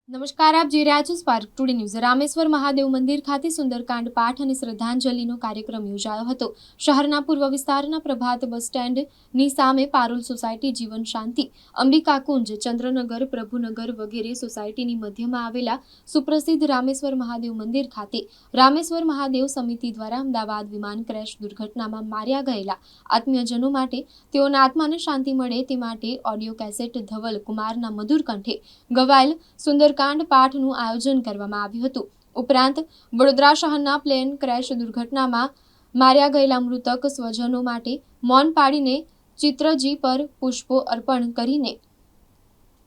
નમસ્કાર, આપ જોઈ રહ્યા છો spark today news. Rameshwar Mahadev મંદિર ખાતે સુંદરકાંડ પાઠ અને શ્રદ્ધાંજલિનો કાર્યક્રમ યોજાયો હતો। શહેરના પૂર્વ વિસ્તારના પ્રભાત બસ સ્ટેન્ડની સામે પારુલ સોસાયટી, જીવન શાંતિ, અંબિકા કુંજ, ચંદ્રનગર, પ્રભુનગર વગેરે સોસાયટીની મધ્યમાં આવેલા સુપ્રસિદ્ધ રામેશ્વર મહાદેવ મંદિર ખાતે રામેશ્વર મહાદેવ સમિતિ દ્વારા અમદાવાદ વિમાન ક્રેશ દુર્ઘટનામાં માર્યા ગયેલા આત્મીયજનો માટે તેઓના આત્માને શાંતિ મળે તે માટે ઓડિયો કેસેટ ધવલ કુમારના મધુર કંઠે ગવાયેલ સુંદર કાંડ પાઠનું આયોજન કરવામાં આવ્યું હતું। ઉપરાંત વડોદરા શહેરના પ્લેન ક્રેશ દુર્ઘટનામાં માર્યા ગયેલા મૃતક સ્વજનો માટે મૌન પાડીને ચિત્રજી પર પુષ્પો અર્પણ કરીને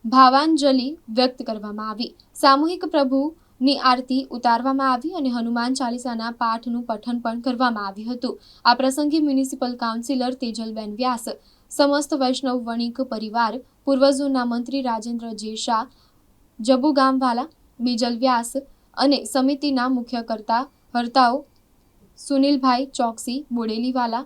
ભાવાંજલિ વ્યક્ત કરવામાં આવી। સામૂહિક પ્રભુની આરતી ઉતારવામાં આવી અને હનુમાન ચાલીસાના પાઠનું પઠન પણ કરવામાં આવ્યું હતું। આ પ્રસંગે મ્યુનિસિપલ કાઉન્સિલર તેજલબેન વ્યાસ, સમસ્ત વૈષ્ણવ વણિક પરિવાર, પૂર્વ ઝોનના મંત્રી રાજેન્દ્ર જે શાહ, જબુ ગામવાલા, બીજલ વ્યાસ અને સમિતિના મુખ્ય હર્તાઓ સુનિલભાઈ ચોકસી, બોડેલીવાલા,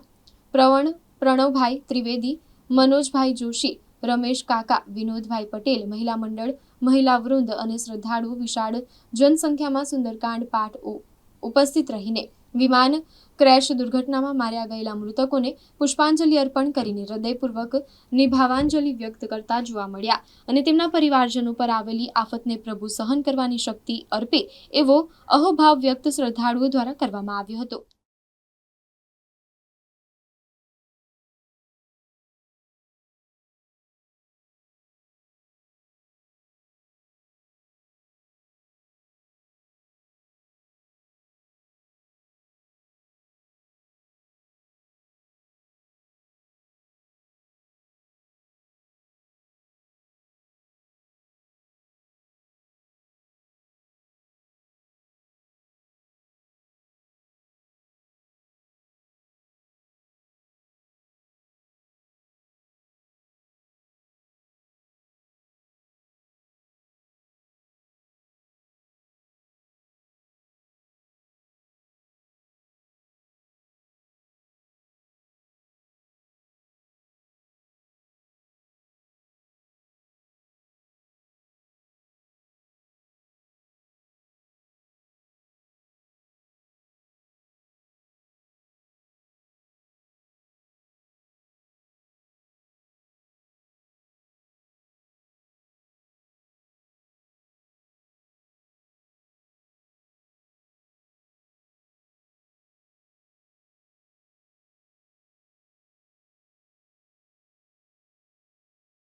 પ્રણવભાઈ ત્રિવેદી, મનોજભાઈ જોશી, રમેશ કાકા, વિનોદભાઈ પટેલ, મહિલા મંડળ, મહિલા વૃંદ અને શ્રદ્ધાળુઓ વિશાળ જનસંખ્યામાં સુંદરકાંડ પાઠ ઉપસ્થિત રહીને વિમાન ક્રેશ દુર્ઘટનામાં માર્યા ગયેલા મૃતકોને પુષ્પાંજલિ અર્પણ કરીને હૃદયપૂર્વક ભાવાંજલિ વ્યક્ત કરતા જોવા મળ્યા અને તેમના પરિવારજનો પર આવેલી આફતને પ્રભુ સહન કરવાની શક્તિ અર્પે એવો અહોભાવ વ્યક્ત શ્રદ્ધાળુઓ દ્વારા કરવામાં આવ્યો હતો।